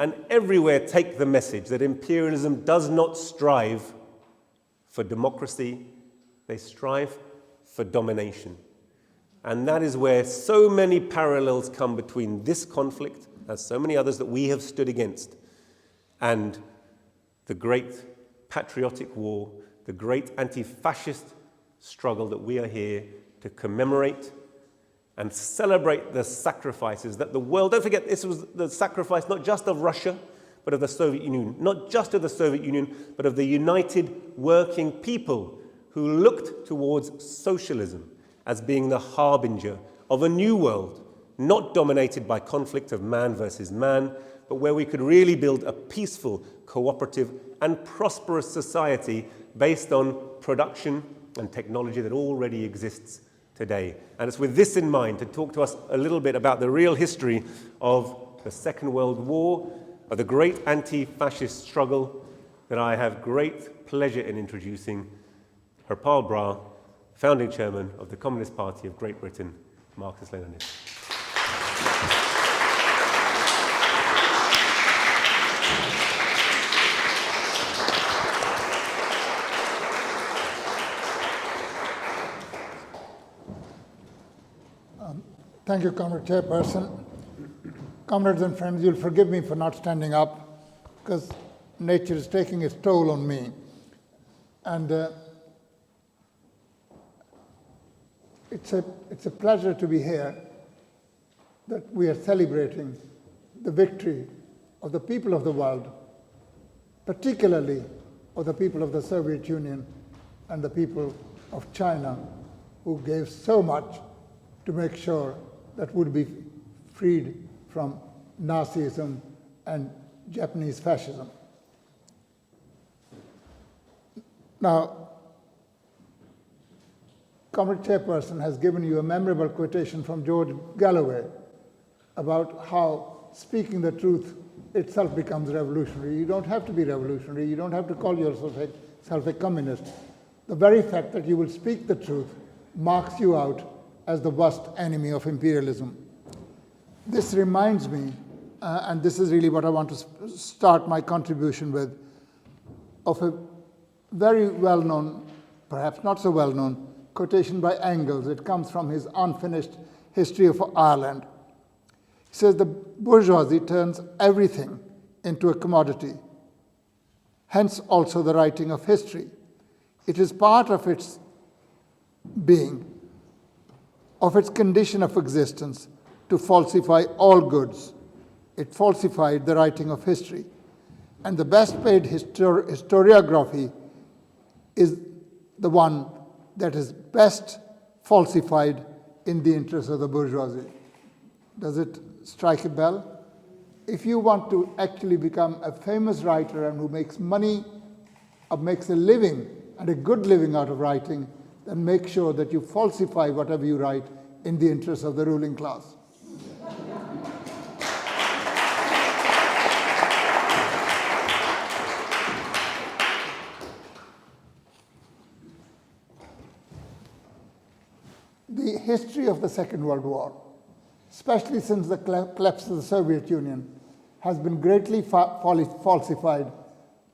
and everywhere take the message that imperialism does not strive for democracy, they strive for domination. And that is where so many parallels come between this conflict, as so many others that we have stood against, and the great patriotic war, the great anti-fascist struggle that we are here to commemorate and celebrate the sacrifices that the world, don't forget, this was the sacrifice not just of Russia, but of the Soviet Union, not just of the Soviet Union, but of the united working people who looked towards socialism as being the harbinger of a new world, not dominated by conflict of man versus man, but where we could really build a peaceful, cooperative, and prosperous society based on production and technology that already exists today. And it's with this in mind to talk to us a little bit about the real history of the Second World War, of the great anti-fascist struggle, that I have great pleasure in introducing Harpal Brar, founding chairman of the Communist Party of Great Britain, Marxist-Leninist. Thank you, Comrade Chairperson. Comrades and friends, you'll forgive me for not standing up because nature is taking its toll on me. And it's a pleasure to be here, that we are celebrating the victory of the people of the world, particularly of the people of the Soviet Union and the people of China, who gave so much to make sure that would be freed from Nazism and Japanese fascism. Now, Comrade Chairperson has given you a memorable quotation from George Galloway about how speaking the truth itself becomes revolutionary. You don't have to be revolutionary. You don't have to call yourself a communist. The very fact that you will speak the truth marks you out as the worst enemy of imperialism. This reminds me, and this is really what I want to start my contribution with, of a very well-known, perhaps not so well-known, quotation by Engels. It comes from his unfinished History of Ireland. He says, the bourgeoisie turns everything into a commodity, hence also the writing of history. It is part of its being, of its condition of existence, to falsify all goods. It falsified the writing of history. And the best paid historiography is the one that is best falsified in the interest of the bourgeoisie. Does it strike a bell? If you want to actually become a famous writer and who makes money, or makes a living, and a good living out of writing, then make sure that you falsify whatever you write in the interest of the ruling class. The history of the Second World War, especially since the collapse of the Soviet Union, has been greatly falsified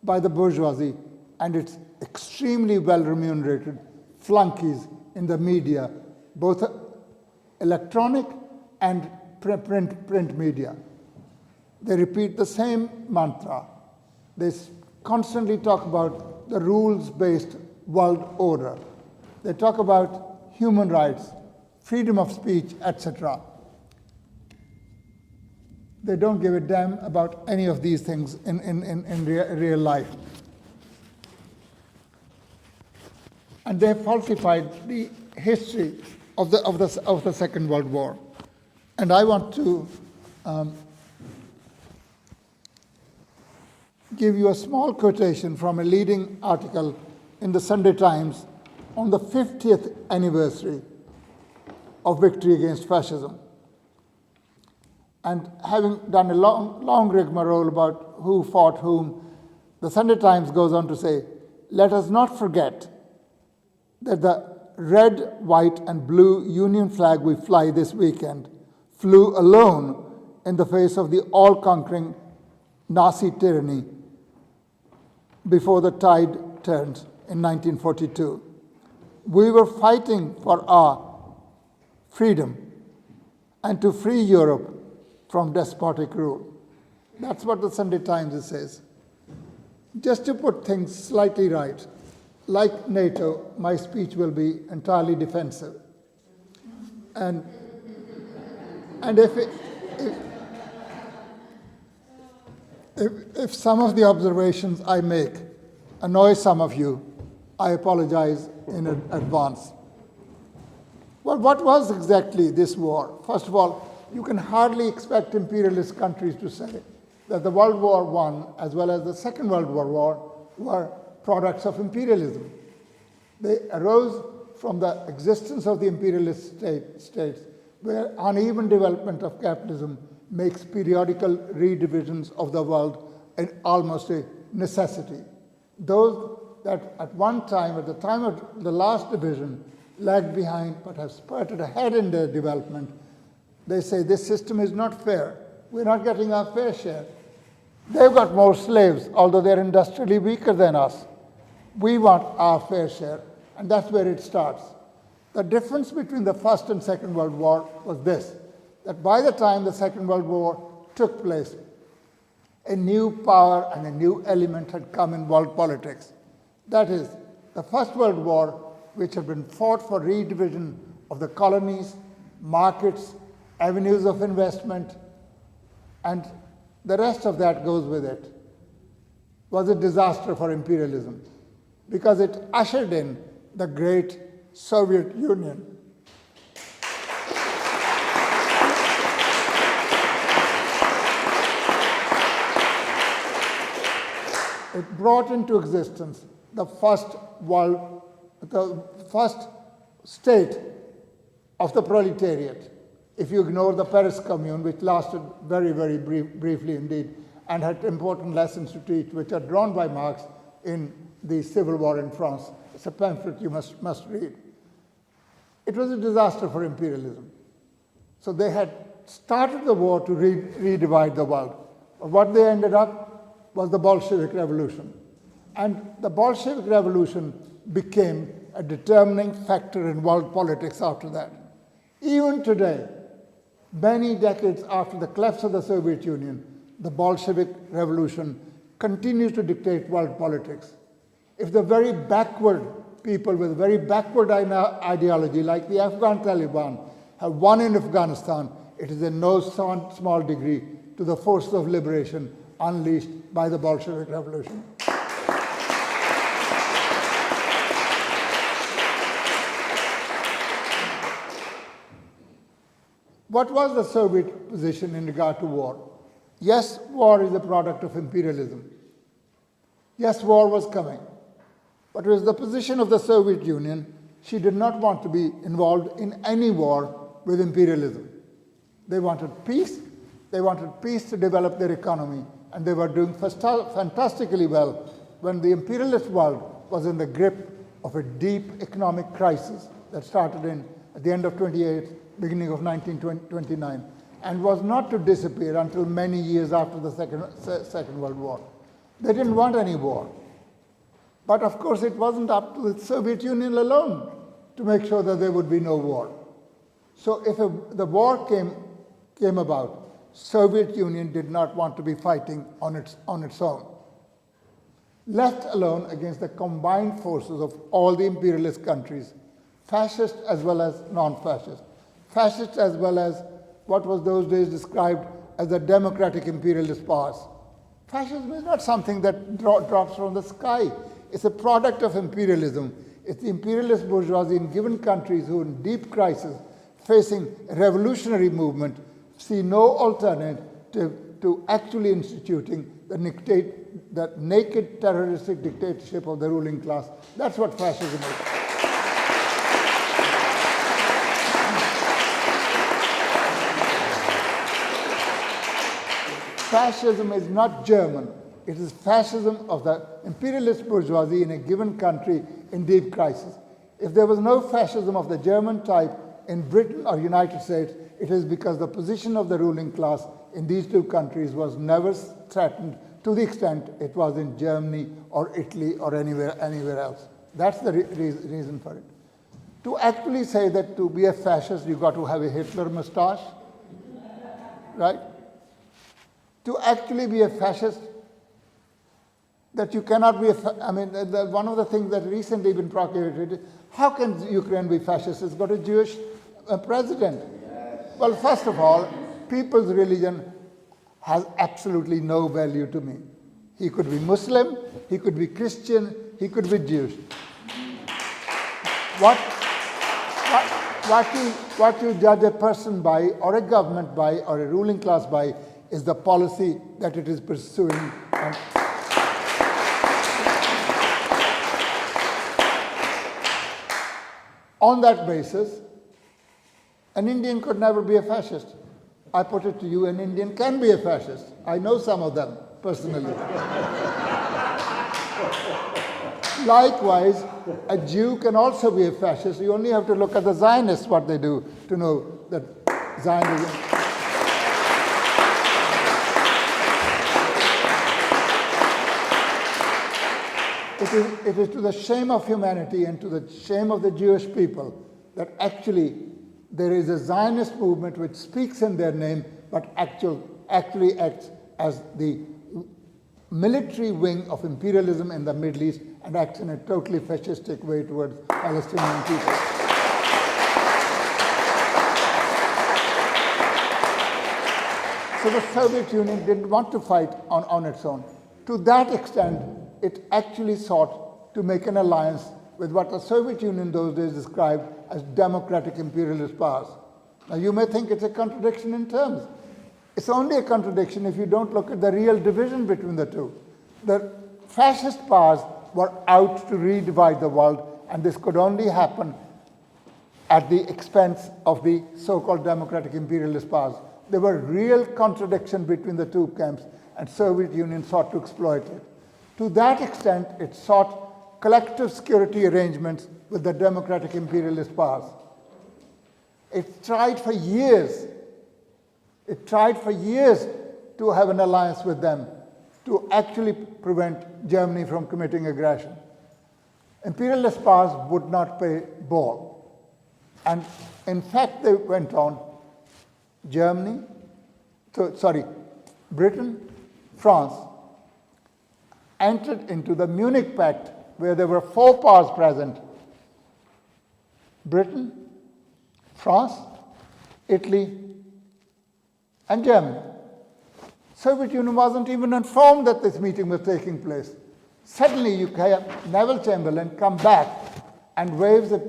by the bourgeoisie and its extremely well-remunerated flunkies in the media, both electronic and print media. They repeat the same mantra. They constantly talk about the rules-based world order. They talk about human rights, freedom of speech, etc. They don't give a damn about any of these things in real life. And they falsified the history of the Second World War. And I want to give you a small quotation from a leading article in the Sunday Times on the 50th anniversary of victory against fascism. And having done a long rigmarole about who fought whom, the Sunday Times goes on to say, let us not forget that the red, white, and blue Union flag we fly this weekend flew alone in the face of the all-conquering Nazi tyranny before the tide turned in 1942. We were fighting for our freedom and to free Europe from despotic rule. That's what the Sunday Times says. Just to put things slightly right, like NATO, my speech will be entirely defensive. And if some of the observations I make annoy some of you, I apologize in advance. Well, what was exactly this war? First of all, you can hardly expect imperialist countries to say that the World War I as well as the Second World War were products of imperialism. They arose from the existence of the imperialist states, where uneven development of capitalism makes periodical redivisions of the world almost a necessity. Those that at one time, at the time of the last division, lagged behind but have spurted ahead in their development, they say this system is not fair. We're not getting our fair share. They've got more slaves, although they're industrially weaker than us. We want our fair share, and that's where it starts. The difference between the First and Second World War was this, that by the time the Second World War took place, a new power and a new element had come in world politics. That is, the First World War, which had been fought for redivision of the colonies, markets, avenues of investment, and the rest of that goes with it, was a disaster for imperialism because it ushered in the great Soviet Union. It brought into existence the first state of the proletariat, if you ignore the Paris Commune, which lasted very, very briefly indeed, and had important lessons to teach, which are drawn by Marx in the Civil War in France. It's a pamphlet you must read. It was a disaster for imperialism. So they had started the war to redivide the world. But what they ended up was the Bolshevik Revolution. And the Bolshevik Revolution became a determining factor in world politics after that. Even today, many decades after the collapse of the Soviet Union, the Bolshevik Revolution continues to dictate world politics. If the very backward people with very backward ideology, like the Afghan Taliban, have won in Afghanistan, it is in no small degree to the forces of liberation unleashed by the Bolshevik Revolution. What was the Soviet position in regard to war? Yes, war is a product of imperialism. Yes, war was coming. But it was the position of the Soviet Union. She did not want to be involved in any war with imperialism. They wanted peace. They wanted peace to develop their economy. And they were doing fantastically well when the imperialist world was in the grip of a deep economic crisis that started at the end of 28, beginning of 1929, and was not to disappear until many years after the Second World War. They didn't want any war. But of course, it wasn't up to the Soviet Union alone to make sure that there would be no war. So if the war came about, Soviet Union did not want to be fighting on its own. Left alone against the combined forces of all the imperialist countries, fascist as well as non-fascist, fascist as well as what was those days described as the democratic imperialist powers. Fascism is not something that drops from the sky. It's a product of imperialism. It's the imperialist bourgeoisie in given countries who are in deep crisis, facing a revolutionary movement, see no alternative to actually instituting the naked terroristic dictatorship of the ruling class. That's what fascism is. Fascism is not German. It is fascism of the imperialist bourgeoisie in a given country in deep crisis. If there was no fascism of the German type in Britain or United States, it is because the position of the ruling class in these two countries was never threatened to the extent it was in Germany or Italy or anywhere else. That's the reason for it. To actually say that to be a fascist, you've got to have a Hitler mustache, right? To actually be a fascist, that you cannot be one of the things that recently been prosecuted, how can Ukraine be fascist? It's got a Jewish president. Well, first of all, people's religion has absolutely no value to me. He could be Muslim, he could be Christian, he could be Jewish. What you judge a person by, or a government by, or a ruling class by, is the policy that it is pursuing. On that basis, an Indian could never be a fascist. I put it to you, an Indian can be a fascist. I know some of them personally. Likewise, a Jew can also be a fascist. You only have to look at the Zionists, what they do, to know that Zionism. It is to the shame of humanity and to the shame of the Jewish people that actually there is a Zionist movement which speaks in their name but actually acts as the military wing of imperialism in the Middle East and acts in a totally fascistic way towards Palestinian people. So the Soviet Union didn't want to fight on its own. To that extent, it actually sought to make an alliance with what the Soviet Union in those days described as democratic imperialist powers. Now you may think it's a contradiction in terms. It's only a contradiction if you don't look at the real division between the two. The fascist powers were out to redivide the world, and this could only happen at the expense of the so-called democratic imperialist powers. There were real contradictions between the two camps, and Soviet Union sought to exploit it. To that extent, it sought collective security arrangements with the democratic imperialist powers. It tried for years to have an alliance with them to actually prevent Germany from committing aggression. Imperialist powers would not pay ball. And in fact, they went on, Britain, France, entered into the Munich Pact, where there were 4 powers present: Britain, France, Italy, and Germany. Soviet Union wasn't even informed that this meeting was taking place. Suddenly you have Neville Chamberlain come back and waves a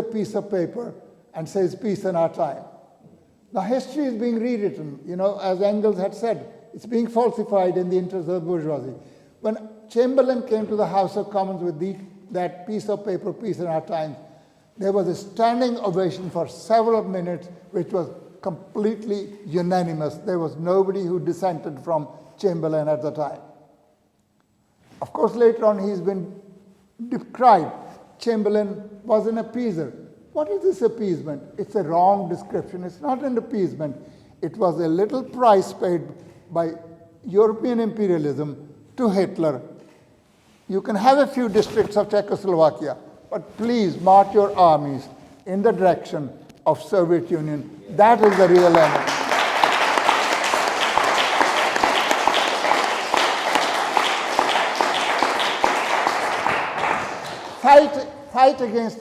piece of paper and says, "Peace in our time." Now history is being rewritten, as Engels had said. It's being falsified in the interest of the bourgeoisie. When Chamberlain came to the House of Commons with that piece of paper, "Peace in our times," there was a standing ovation for several minutes, which was completely unanimous. There was nobody who dissented from Chamberlain at the time. Of course, later on, he's been decried. Chamberlain was an appeaser. What is this appeasement? It's a wrong description. It's not an appeasement. It was a little price paid by European imperialism to Hitler. You can have a few districts of Czechoslovakia, but please march your armies in the direction of Soviet Union. That is the real enemy. Fight against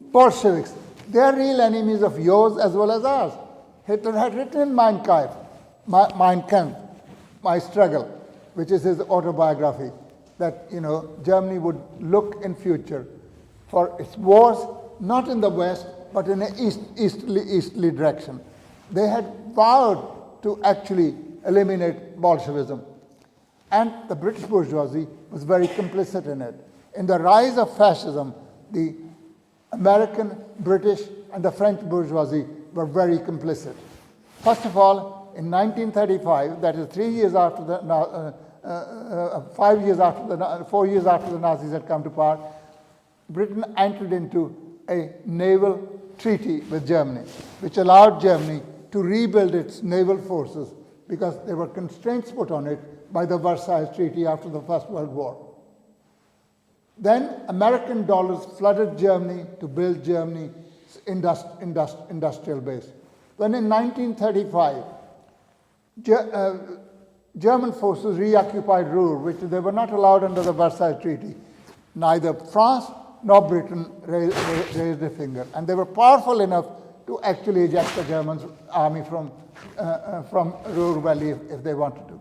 Bolsheviks. They are real enemies of yours as well as ours. Hitler had written in Mein Kampf, My Struggle, which is his autobiography, that Germany would look in future for its wars, not in the West, but in an easterly direction. They had vowed to actually eliminate Bolshevism. And the British bourgeoisie was very complicit in it. In the rise of fascism, the American, British, and the French bourgeoisie were very complicit. First of all, in 1935, that is 4 years after the Nazis had come to power, Britain entered into a naval treaty with Germany, which allowed Germany to rebuild its naval forces because there were constraints put on it by the Versailles Treaty after the First World War. Then American dollars flooded Germany to build Germany's industrial base. When in 1935, German forces reoccupied Ruhr, which they were not allowed under the Versailles Treaty, neither France nor Britain raised a finger. And they were powerful enough to actually eject the German army from Ruhr Valley if they wanted to.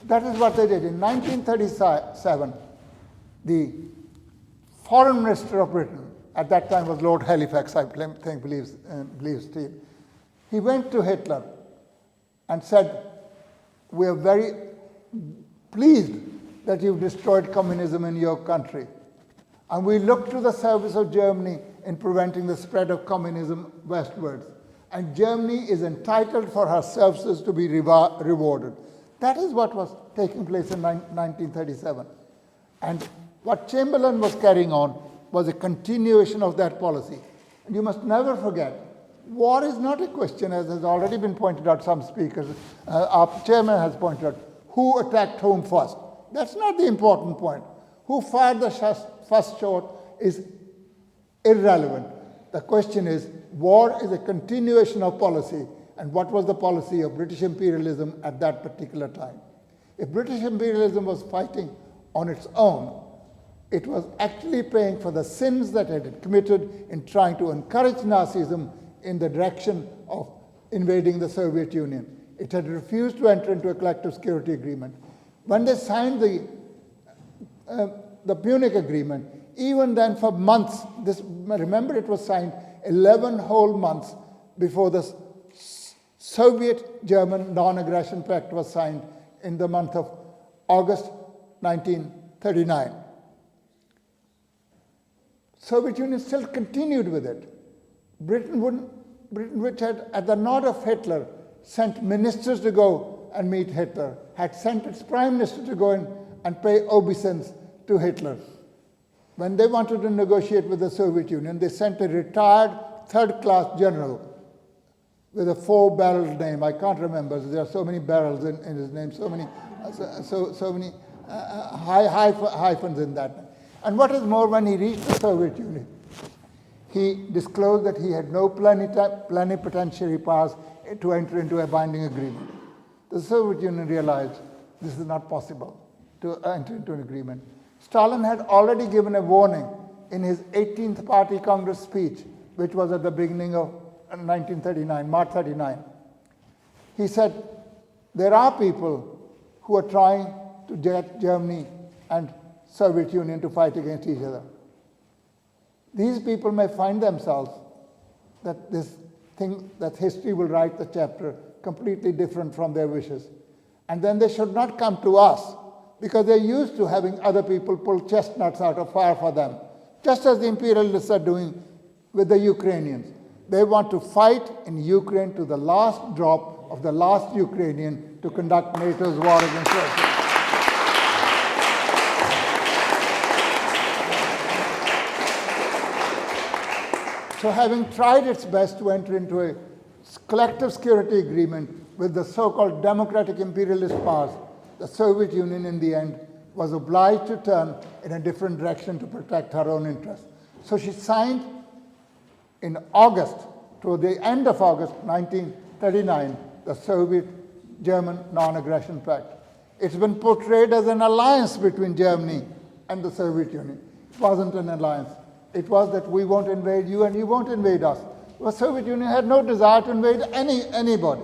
That is what they did. In 1937, the foreign minister of Britain, at that time was Lord Halifax, I think believes still, he went to Hitler and said, "We are very pleased that you've destroyed communism in your country. And we look to the service of Germany in preventing the spread of communism westwards. And Germany is entitled for her services to be rewarded." That is what was taking place in 1937. And what Chamberlain was carrying on was a continuation of that policy. And you must never forget, war is not a question, as has already been pointed out, some speakers, our chairman has pointed out, who attacked whom first. That's not the important point. Who fired the first shot is irrelevant. The question is, war is a continuation of policy, and what was the policy of British imperialism at that particular time? If British imperialism was fighting on its own, it was actually paying for the sins that it had committed in trying to encourage Nazism in the direction of invading the Soviet Union. It had refused to enter into a collective security agreement. When they signed the Munich Agreement, even then for months, remember it was signed 11 whole months before the Soviet-German Non-Aggression Pact was signed in the month of August 1939. Soviet Union still continued with it. Britain, which had, at the nod of Hitler, sent ministers to go and meet Hitler, had sent its prime minister to go in and pay obeisance to Hitler. When they wanted to negotiate with the Soviet Union, they sent a retired third-class general with a four-barreled name. I can't remember. There are so many barrels in his name, so many hyphens in that. And what is more, when he reached the Soviet Union, he disclosed that he had no plenipotentiary powers to enter into a binding agreement. The Soviet Union realized this is not possible to enter into an agreement. Stalin had already given a warning in his 18th Party Congress speech, which was at the beginning of 1939, March 39. He said, there are people who are trying to get Germany and Soviet Union to fight against each other. These people may find themselves that history will write the chapter completely different from their wishes. And then they should not come to us, because they're used to having other people pull chestnuts out of fire for them, just as the imperialists are doing with the Ukrainians. They want to fight in Ukraine to the last drop of the last Ukrainian to conduct NATO's war against Russia. So having tried its best to enter into a collective security agreement with the so-called democratic imperialist powers, the Soviet Union in the end was obliged to turn in a different direction to protect her own interests. So she signed in August, toward the end of August 1939, the Soviet-German Non-Aggression Pact. It's been portrayed as an alliance between Germany and the Soviet Union. It wasn't an alliance. It was that we won't invade you and you won't invade us. The Soviet Union had no desire to invade anybody.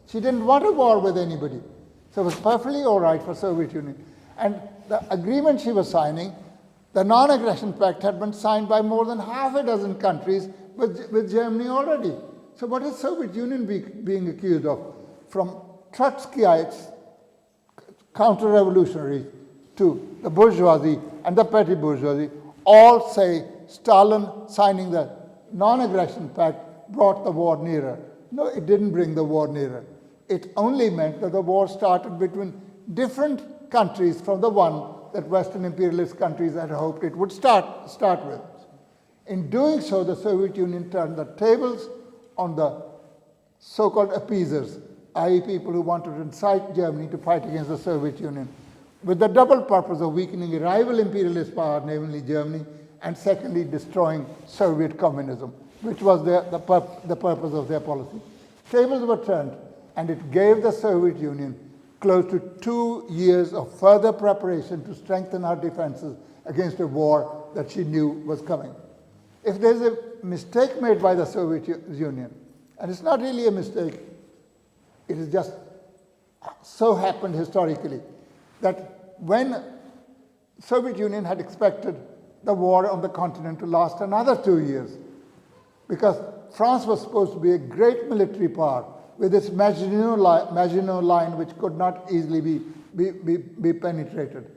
She didn't want a war with anybody. So it was perfectly all right for Soviet Union. And the agreement she was signing, the Non-Aggression Pact, had been signed by more than half a dozen countries with Germany already. So what is Soviet Union being accused of? From Trotskyites, counter-revolutionaries, to the bourgeoisie and the petty bourgeoisie, all say Stalin signing the Non-Aggression Pact brought the war nearer. No, it didn't bring the war nearer. It only meant that the war started between different countries from the one that Western imperialist countries had hoped it would start with. In doing so, the Soviet Union turned the tables on the so-called appeasers, i.e. people who wanted to incite Germany to fight against the Soviet Union, with the double purpose of weakening a rival imperialist power, namely Germany, and secondly, destroying Soviet communism, which was the purpose of their policy. Tables were turned, and it gave the Soviet Union close to 2 years of further preparation to strengthen her defenses against a war that she knew was coming. If there's a mistake made by the Soviet Union, and it's not really a mistake, it is just so happened historically, that when Soviet Union had expected the war on the continent to last another 2 years, because France was supposed to be a great military power with its Maginot Line, which could not easily be penetrated.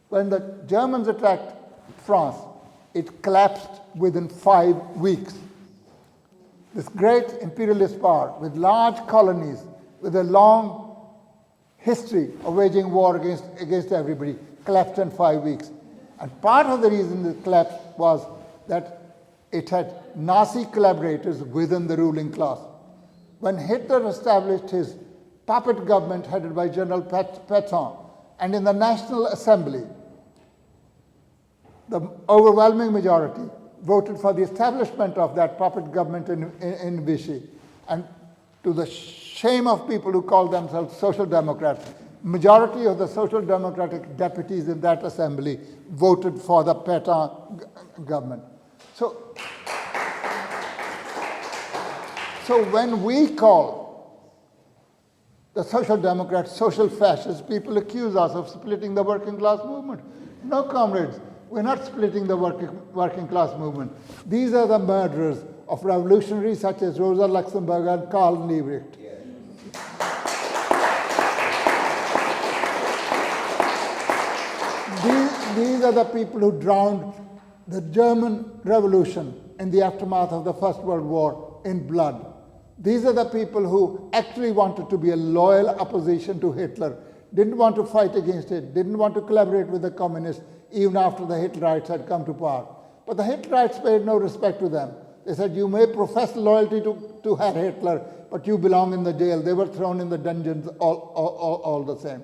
When the Germans attacked France, it collapsed within 5 weeks. This great imperialist power with large colonies, with a long history of waging war against everybody, collapsed in 5 weeks. And part of the reason it collapsed was that it had Nazi collaborators within the ruling class. When Hitler established his puppet government headed by General Pétain, and in the National Assembly, the overwhelming majority voted for the establishment of that puppet government in Vichy. And to the shame of people who call themselves social democrats, majority of the social democratic deputies in that assembly voted for the Pétain government. So when we call the social democrats social fascists, people accuse us of splitting the working class movement. No, comrades, we're not splitting the working class movement. These are the murderers of revolutionaries such as Rosa Luxemburg and Karl Liebknecht. These are the people who drowned the German Revolution in the aftermath of the First World War in blood. These are the people who actually wanted to be a loyal opposition to Hitler, didn't want to fight against it, didn't want to collaborate with the communists even after the Hitlerites had come to power. But the Hitlerites paid no respect to them. They said, you may profess loyalty to Herr Hitler, but you belong in the jail. They were thrown in the dungeons all the same.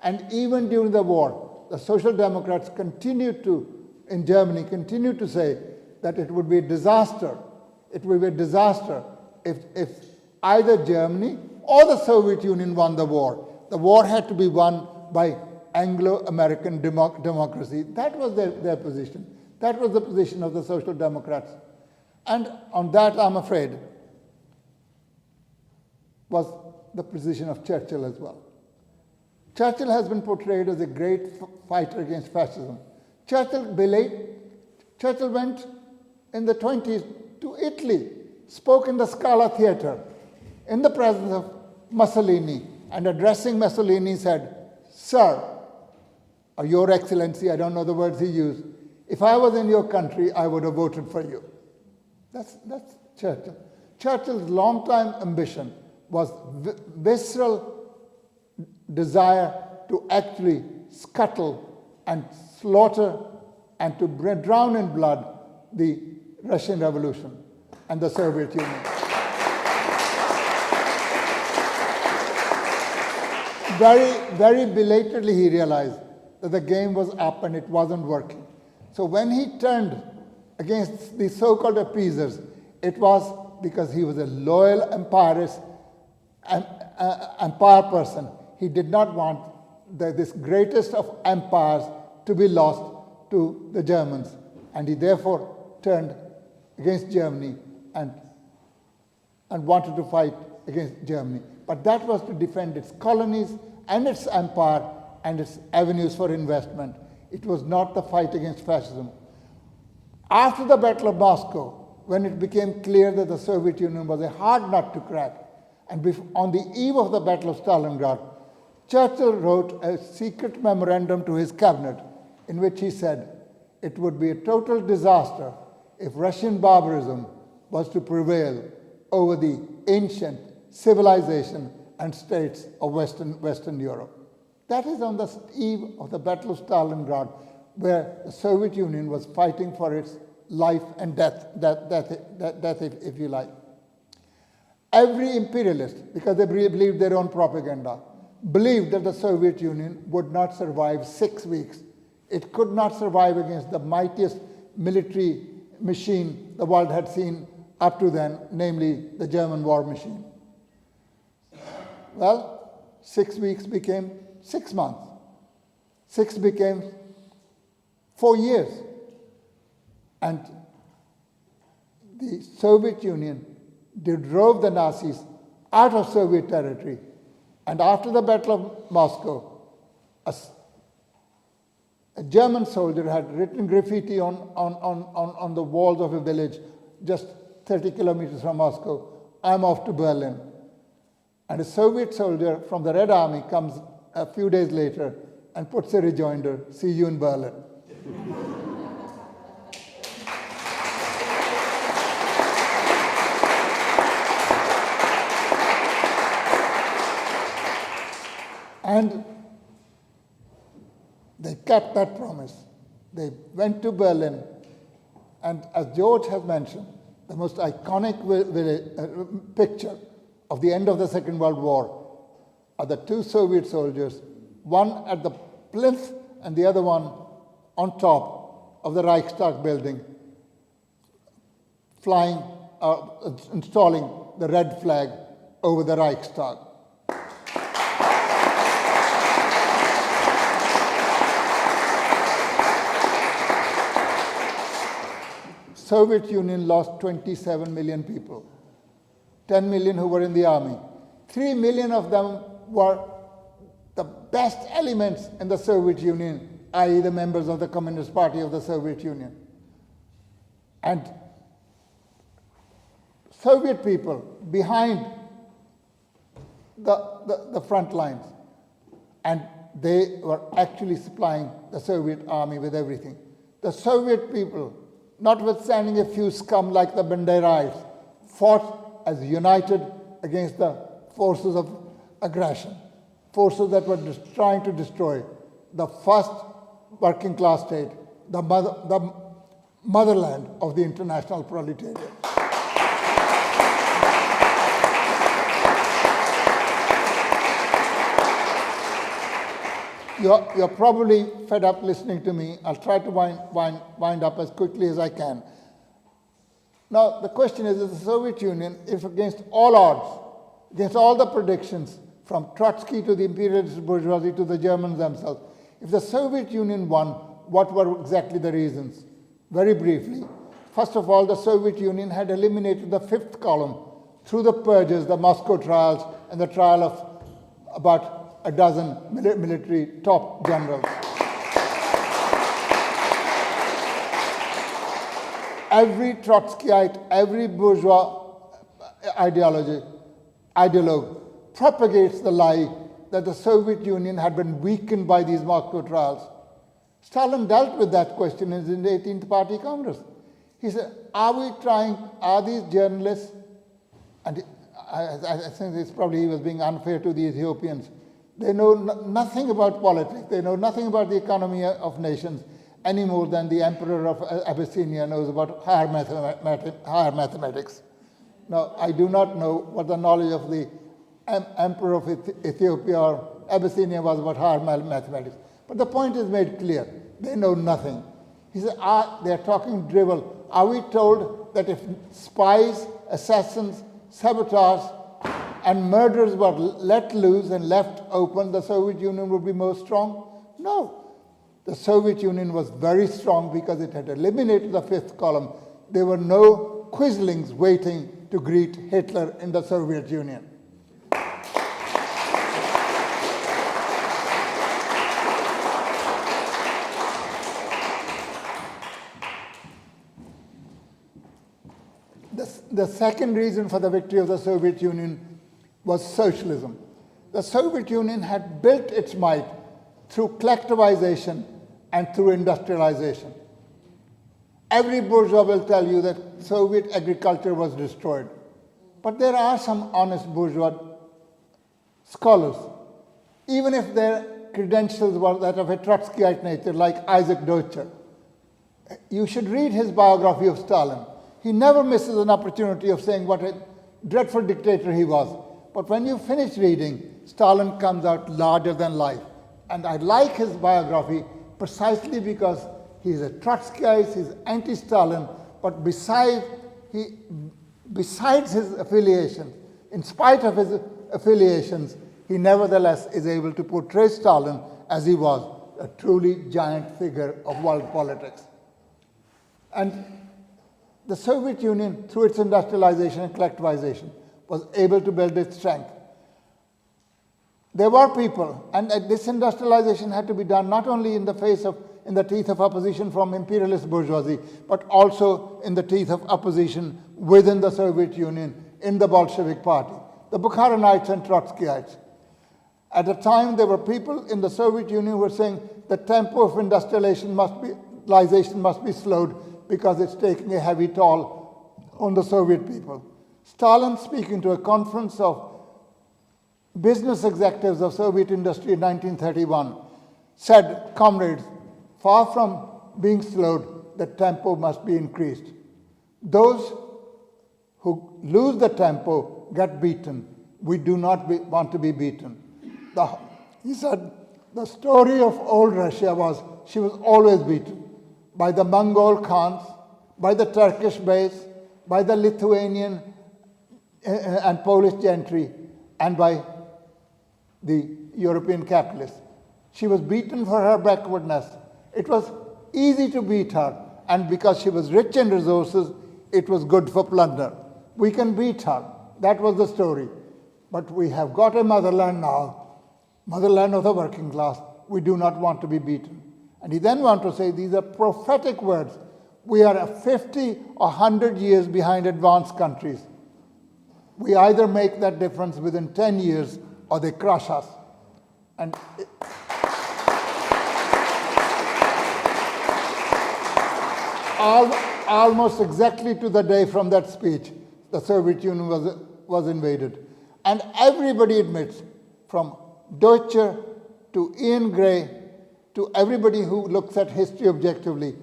And even during the war, the Social Democrats in Germany continued to say that it would be a disaster. It would be a disaster if either Germany or the Soviet Union won the war. The war had to be won by Anglo-American democracy. That was their position. That was the position of the Social Democrats. And on that, I'm afraid, was the position of Churchill as well. Churchill has been portrayed as a great fighter against fascism. Churchill went in the 20s to Italy, spoke in the Scala Theatre in the presence of Mussolini, and addressing Mussolini said, "Sir, or Your Excellency," I don't know the words he used, "if I was in your country, I would have voted for you." That's Churchill. Churchill's long-time ambition was visceral desire to actually scuttle and slaughter and to drown in blood the Russian Revolution and the Soviet Union. Very belatedly he realized that the game was up and it wasn't working. So when he turned against the so-called appeasers, it was because he was a loyal empire person. He did not want this greatest of empires to be lost to the Germans. And he therefore turned against Germany and wanted to fight against Germany. But that was to defend its colonies and its empire and its avenues for investment. It was not the fight against fascism. After the Battle of Moscow, when it became clear that the Soviet Union was a hard nut to crack, and on the eve of the Battle of Stalingrad, Churchill wrote a secret memorandum to his cabinet in which he said, it would be a total disaster if Russian barbarism was to prevail over the ancient civilization and states of Western Europe. That is on the eve of the Battle of Stalingrad, where the Soviet Union was fighting for its life and death, if you like. Every imperialist, because they believed their own propaganda, believed that the Soviet Union would not survive 6 weeks. It could not survive against the mightiest military machine the world had seen up to then, namely the German war machine. Well, 6 weeks became 6 months. 6 became 4 years. And the Soviet Union drove the Nazis out of Soviet territory. And after the Battle of Moscow, a German soldier had written graffiti on the walls of a village just 30 kilometers from Moscow, "I'm off to Berlin." And a Soviet soldier from the Red Army comes a few days later and puts a rejoinder, "See you in Berlin." And they kept that promise. They went to Berlin, and as George has mentioned, the most iconic picture of the end of the Second World War are the two Soviet soldiers, one at the plinth and the other one on top of the Reichstag building, installing the red flag over the Reichstag. Soviet Union lost 27 million people, 10 million who were in the army. 3 million of them were the best elements in the Soviet Union, i.e. the members of the Communist Party of the Soviet Union. And Soviet people behind the front lines, and they were actually supplying the Soviet army with everything. The Soviet people, notwithstanding a few scum like the Banderais, fought as united against the forces of aggression, forces that were trying to destroy the first working class state, the motherland of the international proletariat. You're probably fed up listening to me. I'll try to wind up as quickly as I can. Now, the question is the Soviet Union, if against all odds, against all the predictions, from Trotsky to the imperialist bourgeoisie to the Germans themselves, if the Soviet Union won, what were exactly the reasons? Very briefly, first of all, the Soviet Union had eliminated the fifth column through the purges, the Moscow trials, and the trial of about a dozen military top generals. Every Trotskyite, every bourgeois ideologue propagates the lie that the Soviet Union had been weakened by these Moscow trials. Stalin dealt with that question in the 18th Party Congress. He said, are these journalists, and I think it's probably he was being unfair to the Ethiopians. They know nothing about politics. They know nothing about the economy of nations any more than the emperor of Abyssinia knows about higher mathematics. Now, I do not know what the knowledge of the emperor of Ethiopia or Abyssinia was about higher mathematics. But the point is made clear. They know nothing. He said, they're talking drivel. Are we told that if spies, assassins, sabotage, and murderers were let loose and left open, the Soviet Union would be more strong? No. The Soviet Union was very strong because it had eliminated the fifth column. There were no quislings waiting to greet Hitler in the Soviet Union. The second reason for the victory of the Soviet Union was socialism. The Soviet Union had built its might through collectivization and through industrialization. Every bourgeois will tell you that Soviet agriculture was destroyed. But there are some honest bourgeois scholars, even if their credentials were that of a Trotskyite nature, like Isaac Deutscher, You should read his biography of Stalin. He never misses an opportunity of saying what a dreadful dictator he was. But when you finish reading, Stalin comes out larger than life. And I like his biography precisely because he's a Trotskyist, he's anti-Stalin, but besides his affiliation, in spite of his affiliations, he nevertheless is able to portray Stalin as he was, a truly giant figure of world politics. And the Soviet Union, through its industrialization and collectivization, was able to build its strength. There were people, and this industrialization had to be done not only in the teeth of opposition from imperialist bourgeoisie, but also in the teeth of opposition within the Soviet Union, in the Bolshevik Party, the Bukharinites and Trotskyites. At the time, there were people in the Soviet Union who were saying the tempo of industrialization must be slowed because it's taking a heavy toll on the Soviet people. Stalin, speaking to a conference of business executives of Soviet industry in 1931, said, "Comrades, far from being slowed, the tempo must be increased. Those who lose the tempo get beaten. We do not want to be beaten." He said, the story of old Russia was she was always beaten by the Mongol Khans, by the Turkish base, by the Lithuanian and Polish gentry, and by the European capitalists. She was beaten for her backwardness. It was easy to beat her, and because she was rich in resources, it was good for plunder. We can beat her. That was the story. But we have got a motherland now, motherland of the working class. We do not want to be beaten. And he then went to say, these are prophetic words. We are 50 or 100 years behind advanced countries. We either make that difference within 10 years or they crush us. And almost exactly to the day from that speech, the Soviet Union was invaded. And everybody admits, from Deutscher to Ian Gray to everybody who looks at history objectively,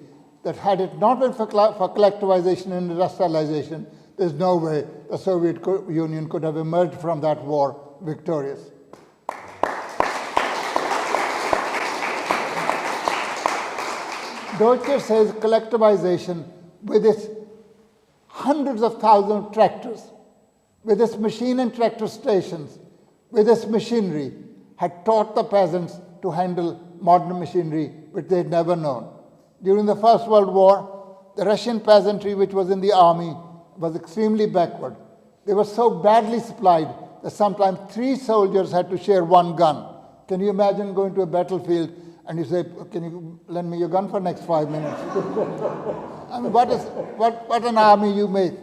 that had it not been for collectivization and industrialization, there's no way the Soviet Union could have emerged from that war victorious. Deutscher says collectivization, with its hundreds of thousands of tractors, with its machine and tractor stations, with its machinery, had taught the peasants to handle modern machinery which they had never known. During the First World War, the Russian peasantry, which was in the army, was extremely backward. They were so badly supplied that sometimes 3 soldiers had to share 1 gun. Can you imagine going to a battlefield and you say, "Can you lend me your gun for the next 5 minutes?" I mean, what an army you made.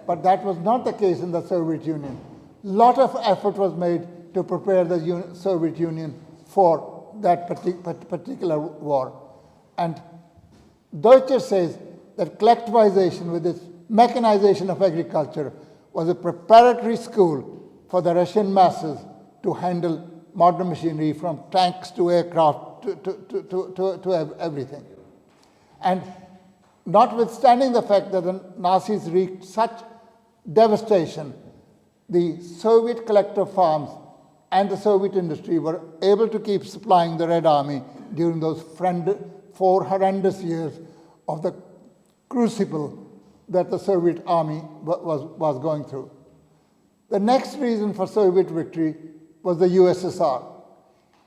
But that was not the case in the Soviet Union. A lot of effort was made to prepare the Soviet Union for that particular war. And Deutscher says that collectivization, with its mechanization of agriculture, was a preparatory school for the Russian masses to handle modern machinery, from tanks to aircraft to everything. And notwithstanding the fact that the Nazis wreaked such devastation, the Soviet collective farms and the Soviet industry were able to keep supplying the Red Army during those 4 horrendous years of the crucible that the Soviet army was going through. The next reason for Soviet victory was the USSR.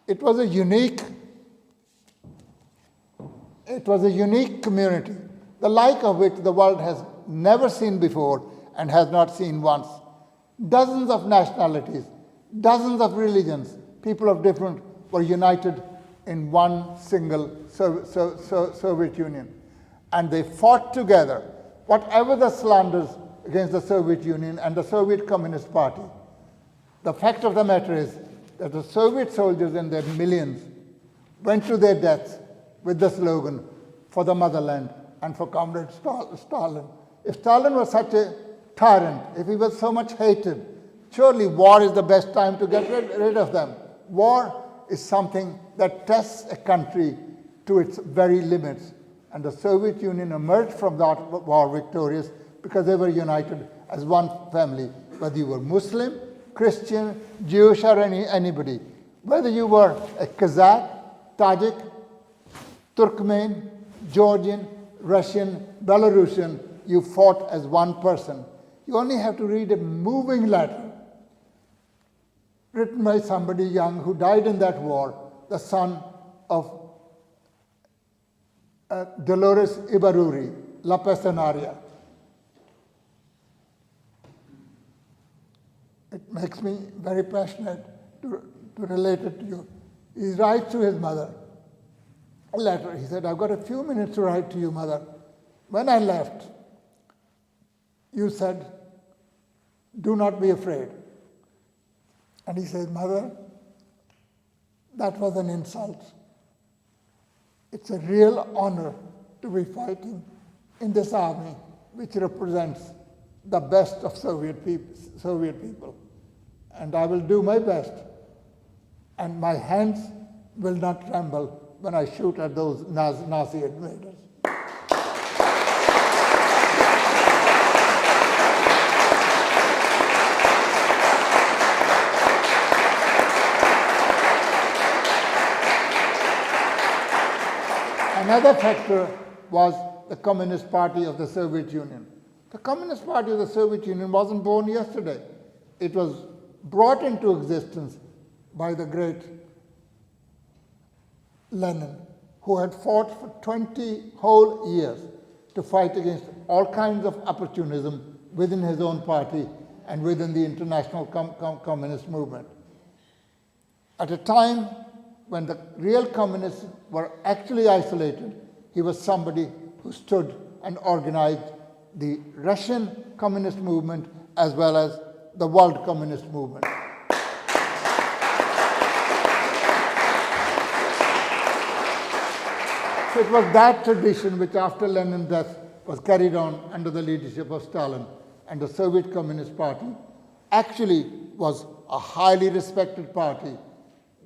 It was a unique community, the like of which the world has never seen before and has not seen once. Dozens of nationalities, dozens of religions, people of different, were united in one single Soviet Union. And they fought together. Whatever the slanders against the Soviet Union and the Soviet Communist Party, the fact of the matter is that the Soviet soldiers in their millions went to their deaths with the slogan, "For the motherland and for Comrade Stalin." If Stalin was such a tyrant, if he was so much hated, surely war is the best time to get rid of them. War is something that tests a country to its very limits. And the Soviet Union emerged from that war victorious because they were united as one family, whether you were Muslim, Christian, Jewish, or anybody. Whether you were a Kazakh, Tajik, Turkmen, Georgian, Russian, Belarusian, you fought as one person. You only have to read a moving letter written by somebody young who died in that war, the son of Dolores Ibarruri, La Pasionaria. It makes me very passionate to relate it to you. He writes to his mother a letter. He said, I've got a few minutes to write to you, mother. When I left, you said, do not be afraid. And he says, mother, that was an insult. It's a real honor to be fighting in this army, which represents the best of Soviet people. And I will do my best. And my hands will not tremble when I shoot at those Nazi invaders. Another factor was the Communist Party of the Soviet Union. The Communist Party of the Soviet Union wasn't born yesterday. It was brought into existence by the great Lenin, who had fought for 20 whole years to fight against all kinds of opportunism within his own party and within the international communist movement. At a time when the real communists were actually isolated, he was somebody who stood and organized the Russian communist movement as well as the world communist movement. So it was that tradition which after Lenin's death was carried on under the leadership of Stalin, and the Soviet Communist Party actually was a highly respected party.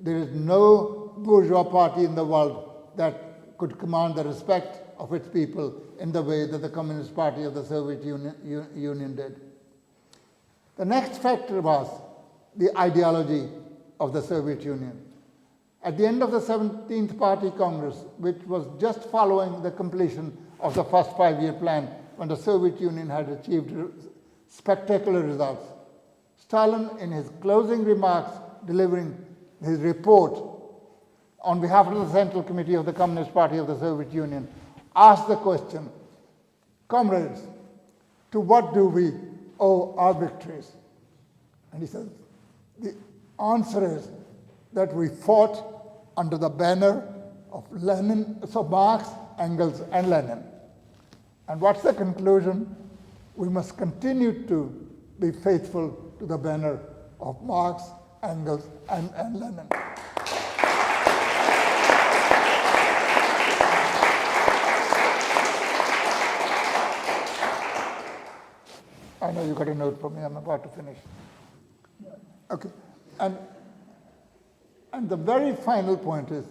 There is no bourgeois party in the world that could command the respect of its people in the way that the Communist Party of the Soviet Union did. The next factor was the ideology of the Soviet Union. At the end of the 17th Party Congress, which was just following the completion of the first 5-year plan, when the Soviet Union had achieved spectacular results, Stalin, in his closing remarks, delivering his report on behalf of the Central Committee of the Communist Party of the Soviet Union, asked the question, comrades, to what do we owe our victories? And he says, the answer is that we fought under the banner of Lenin, so Marx, Engels, and Lenin. And what's the conclusion? We must continue to be faithful to the banner of Marx, Engels, and Lenin. I know you got a note for me, I'm about to finish. Okay, and the very final point is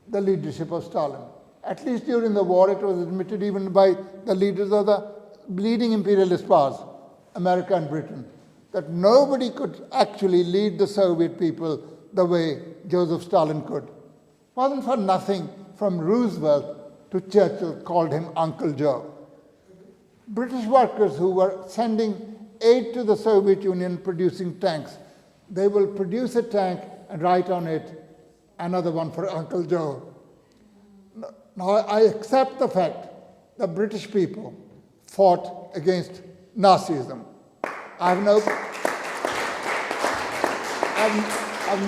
the leadership of Stalin. At least during the war, it was admitted even by the leaders of the leading imperialist powers, America and Britain, that nobody could actually lead the Soviet people the way Joseph Stalin could. It wasn't for nothing from Roosevelt to Churchill called him Uncle Joe. British workers who were sending aid to the Soviet Union producing tanks, they will produce a tank and write on it another one for Uncle Joe. Now I accept the fact that British people fought against Nazism. I have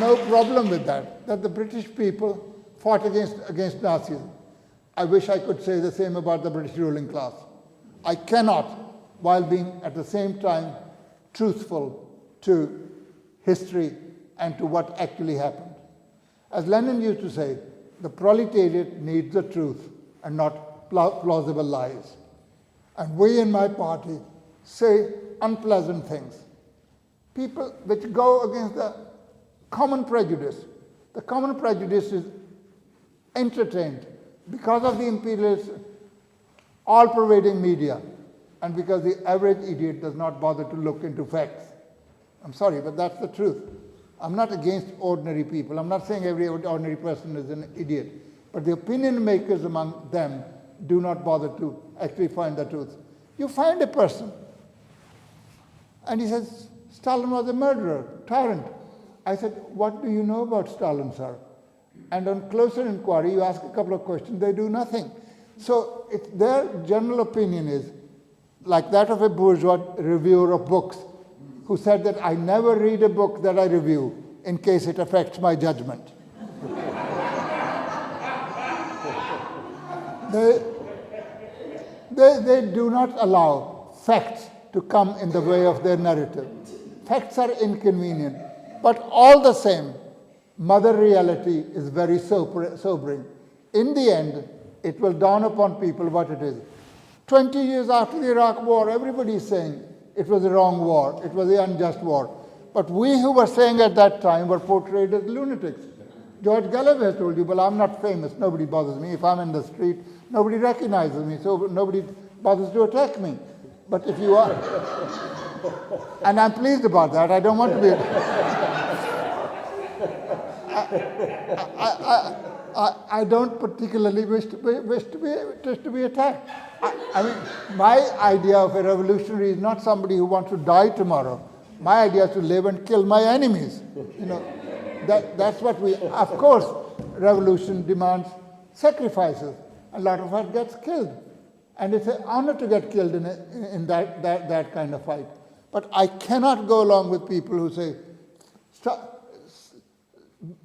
no problem with that the British people fought against Nazism. I wish I could say the same about the British ruling class. I cannot, while being at the same time truthful to history and to what actually happened. As Lenin used to say, the proletariat needs the truth and not plausible lies. And we in my party say unpleasant things. People which go against the common prejudice. The common prejudice is entertained because of the imperialist, all-pervading media, and because the average idiot does not bother to look into facts. I'm sorry, but that's the truth. I'm not against ordinary people. I'm not saying every ordinary person is an idiot. But the opinion makers among them do not bother to actually find the truth. You find a person, and he says, Stalin was a murderer, tyrant. I said, what do you know about Stalin, sir? And on closer inquiry, you ask a couple of questions, they do nothing. So their general opinion is like that of a bourgeois reviewer of books who said that I never read a book that I review in case it affects my judgment. They do not allow facts to come in the way of their narrative. Facts are inconvenient, but all the same, mother reality is very sobering. In the end, it will dawn upon people what it is. 20 years after the Iraq War, everybody is saying it was the wrong war, it was the unjust war. But we who were saying at that time were portrayed as lunatics. George Galloway has told you, well, I'm not famous, nobody bothers me. If I'm in the street, nobody recognizes me, so nobody bothers to attack me. But if you are, and I'm pleased about that, I don't want to be, I don't particularly wish to be attacked. I mean, my idea of a revolutionary is not somebody who wants to die tomorrow. My idea is to live and kill my enemies. You know, that's what we. Of course, revolution demands sacrifices. A lot of us gets killed, and it's an honor to get killed in that kind of fight. But I cannot go along with people who say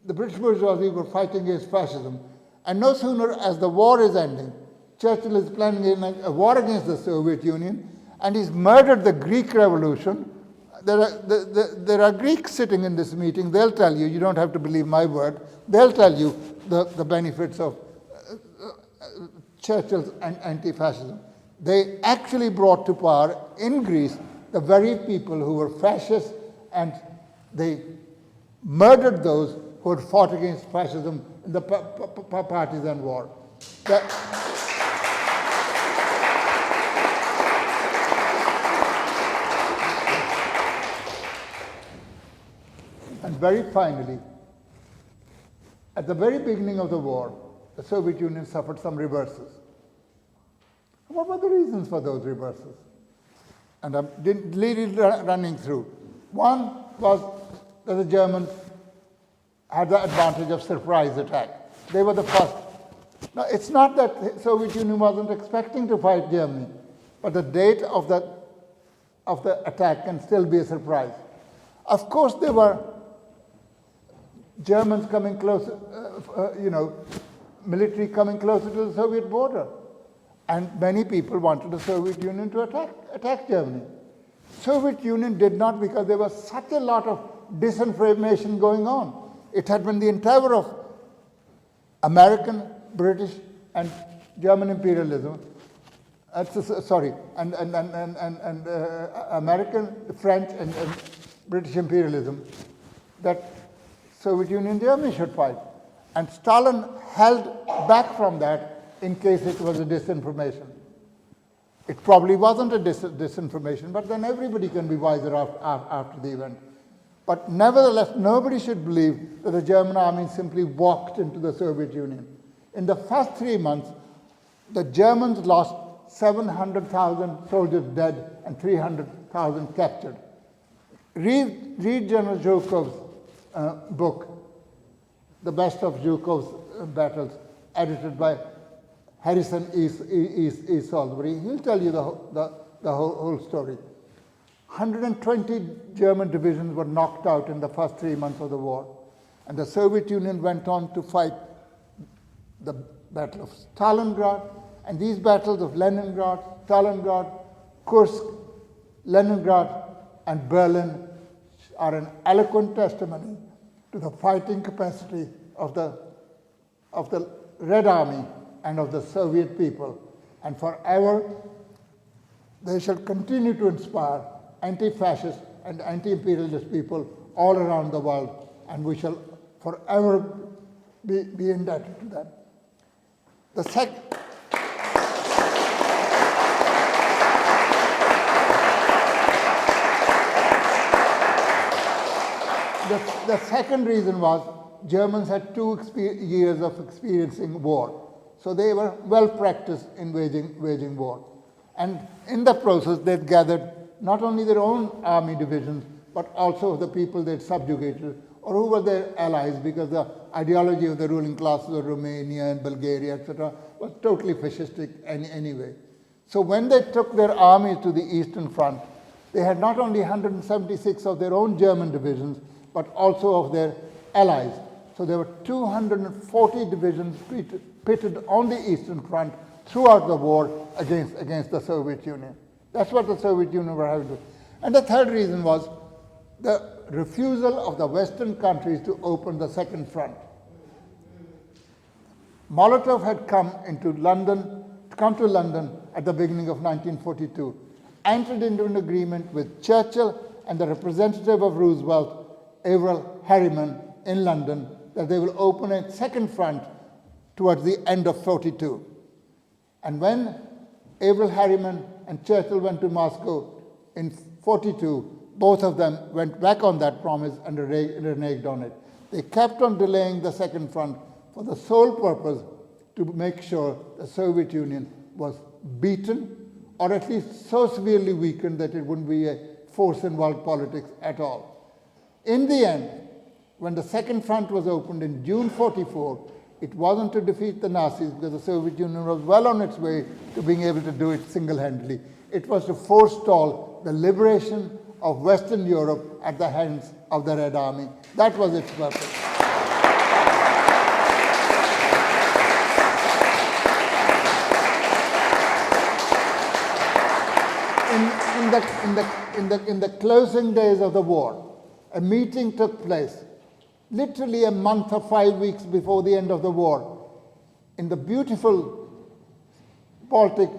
the British bourgeoisie were fighting against fascism, and no sooner as the war is ending, Churchill is planning a war against the Soviet Union, and he's murdered the Greek Revolution. There are Greeks sitting in this meeting. They'll tell you, you don't have to believe my word, they'll tell you the benefits of Churchill's anti-fascism. They actually brought to power in Greece the very people who were fascists, and they murdered those who had fought against fascism in the partisan war. And very finally, at the very beginning of the war, the Soviet Union suffered some reverses. What were the reasons for those reverses? And I'm running through. One was that the Germans had the advantage of surprise attack. They were the first. Now, it's not that the Soviet Union wasn't expecting to fight Germany, but the date of the attack can still be a surprise. Of course, there were Germans coming closer, military coming closer to the Soviet border. And many people wanted the Soviet Union to attack Germany. Soviet Union did not, because there was such a lot of disinformation going on. It had been the endeavor of American, British, and German imperialism. American, French, and British imperialism that Soviet Union and Germany should fight. And Stalin held back from that in case it was a disinformation. It probably wasn't a disinformation, but then everybody can be wiser after the event. But nevertheless, nobody should believe that the German army simply walked into the Soviet Union. In the first 3 months, the Germans lost 700,000 soldiers dead and 300,000 captured. Read General Zhukov's book, The Best of Zhukov's Battles, edited by Harrison E. Salisbury. He'll tell you the whole story. 120 German divisions were knocked out in the first 3 months of the war. And the Soviet Union went on to fight the Battle of Stalingrad, and these battles of Leningrad, Stalingrad, Kursk, Leningrad, and Berlin are an eloquent testimony to the fighting capacity of the Red Army and of the Soviet people. And forever, they shall continue to inspire anti-fascist and anti-imperialist people all around the world, and we shall forever be indebted to them. The, sec- the second reason was Germans had 2 years of experiencing war. So they were well practiced in waging war. And in the process, they'd gathered not only their own army divisions, but also the people they'd subjugated, or who were their allies, because the ideology of the ruling classes of Romania and Bulgaria, etc., was totally fascistic anyway. So when they took their armies to the Eastern Front, they had not only 176 of their own German divisions, but also of their allies. So there were 240 divisions pitted on the Eastern Front throughout the war against the Soviet Union. That's what the Soviet Union were having to do. And the third reason was the refusal of the Western countries to open the Second Front. Molotov had come to London at the beginning of 1942, entered into an agreement with Churchill and the representative of Roosevelt, Averell Harriman, in London, that they will open a second front towards the end of 42. And when Averell Harriman and Churchill went to Moscow in 42, both of them went back on that promise and reneged on it. They kept on delaying the second front for the sole purpose to make sure the Soviet Union was beaten, or at least so severely weakened that it wouldn't be a force in world politics at all. In the end, when the second front was opened in June 44, it wasn't to defeat the Nazis, because the Soviet Union was well on its way to being able to do it single-handedly. It was to forestall the liberation of Western Europe at the hands of the Red Army. That was its purpose. In the closing days of the war, a meeting took place, literally a month or 5 weeks before the end of the war, in the beautiful Baltic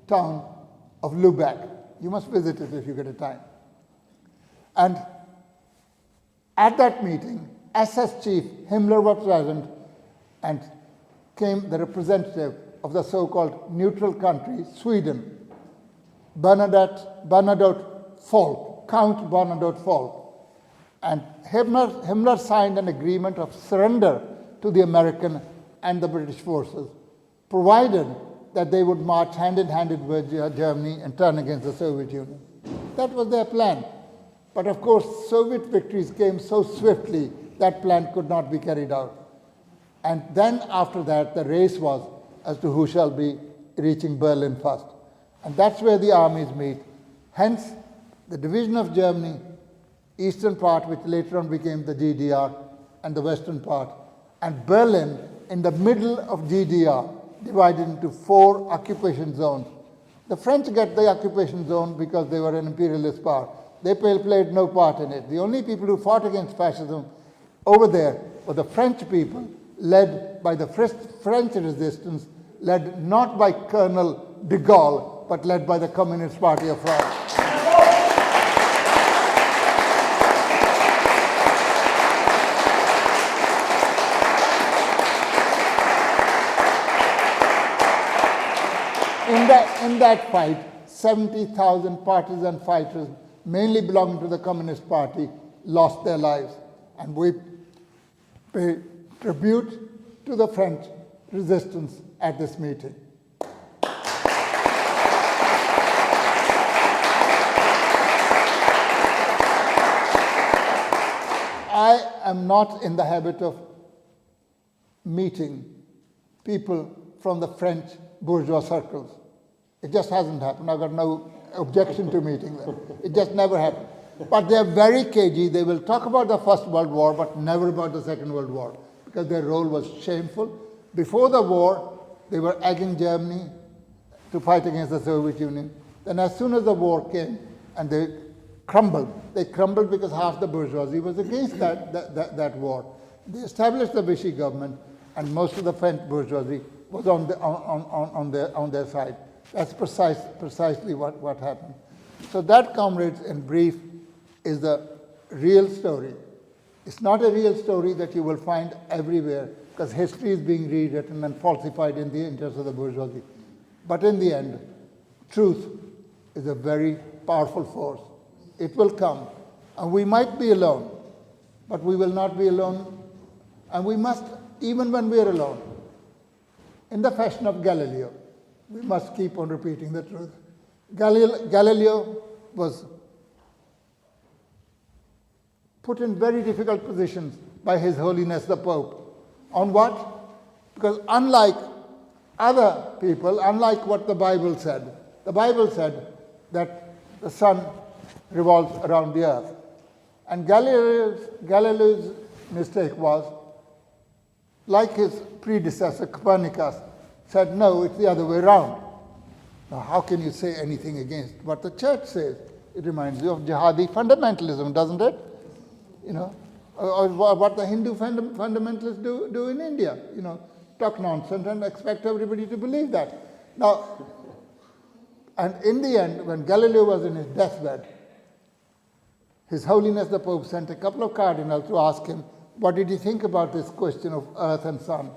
town of Lubeck. You must visit it if you get a time. And at that meeting, SS Chief Himmler was present, and came the representative of the so-called neutral country, Sweden, Bernadotte Falk, Count Bernadotte Falk. And Himmler signed an agreement of surrender to the American and the British forces, provided that they would march hand in hand with Germany and turn against the Soviet Union. That was their plan. But of course, Soviet victories came so swiftly that plan could not be carried out. And then after that, the race was as to who shall be reaching Berlin first. And that's where the armies meet. Hence, the division of Germany, eastern part, which later on became the GDR, and the western part, and Berlin in the middle of GDR, divided into 4 occupation zones. The French got the occupation zone because they were an imperialist power. They played no part in it. The only people who fought against fascism over there were the French people, led by the French resistance, led not by Colonel de Gaulle, but led by the Communist Party of France. In that fight, 70,000 partisan fighters, mainly belonging to the Communist Party, lost their lives. And we pay tribute to the French resistance at this meeting. I am not in the habit of meeting people from the French bourgeois circles. It just hasn't happened. I've got no objection to meeting them. It just never happened. But they're very cagey. They will talk about the First World War, but never about the Second World War, because their role was shameful. Before the war, they were egging Germany to fight against the Soviet Union. Then as soon as the war came, and they crumbled because half the bourgeoisie was against that war. They established the Vichy government, and most of the French bourgeoisie was on their side. That's precisely what happened. So that, comrades, in brief, is the real story. It's not a real story that you will find everywhere, because history is being rewritten and falsified in the interest of the bourgeoisie. But in the end, truth is a very powerful force. It will come, and we might be alone, but we will not be alone, and we must, even when we are alone, in the fashion of Galileo, we must keep on repeating the truth. Galileo was put in very difficult positions by His Holiness the Pope. On what? Because unlike other people, unlike what the Bible said that the sun revolves around the earth. And Galileo's mistake was, like his predecessor Copernicus, said, no, it's the other way around. Now, how can you say anything against what the church says? It reminds you of jihadi fundamentalism, doesn't it? You know, or what the Hindu fundamentalists do in India. You know, talk nonsense and expect everybody to believe that. Now, and in the end, when Galileo was in his deathbed, His Holiness the Pope sent a couple of cardinals to ask him, what did he think about this question of earth and sun?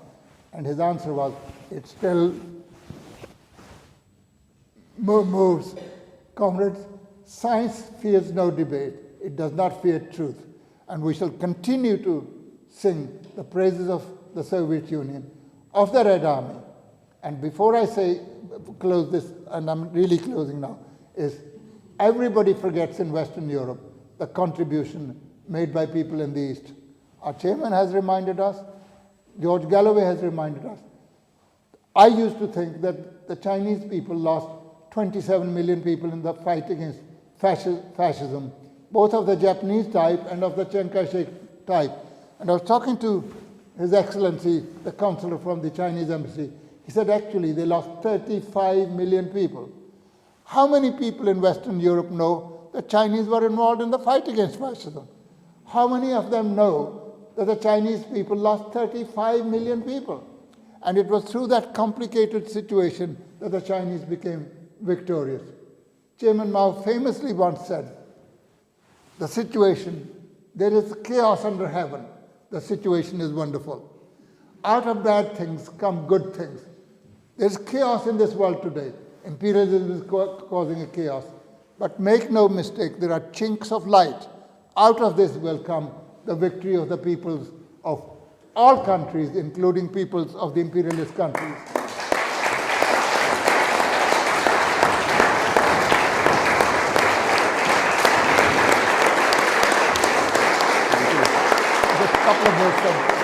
And his answer was, it still moves. Comrades, science fears no debate. It does not fear truth. And we shall continue to sing the praises of the Soviet Union, of the Red Army. And before I close this, and I'm really closing now, is everybody forgets in Western Europe the contribution made by people in the East. Our chairman has reminded us, George Galloway has reminded us. I used to think that the Chinese people lost 27 million people in the fight against fascism, both of the Japanese type and of the Chiang Kai-shek type. And I was talking to His Excellency, the consular from the Chinese embassy. He said, actually, they lost 35 million people. How many people in Western Europe know that Chinese were involved in the fight against fascism? How many of them know that the Chinese people lost 35 million people? And it was through that complicated situation that the Chinese became victorious. Chairman Mao famously once said, the situation, there is chaos under heaven. The situation is wonderful. Out of bad things come good things. There's chaos in this world today. Imperialism is causing a chaos. But make no mistake, there are chinks of light. Out of this will come the victory of the peoples of all countries, including peoples of the imperialist countries. Just a couple of more sentences.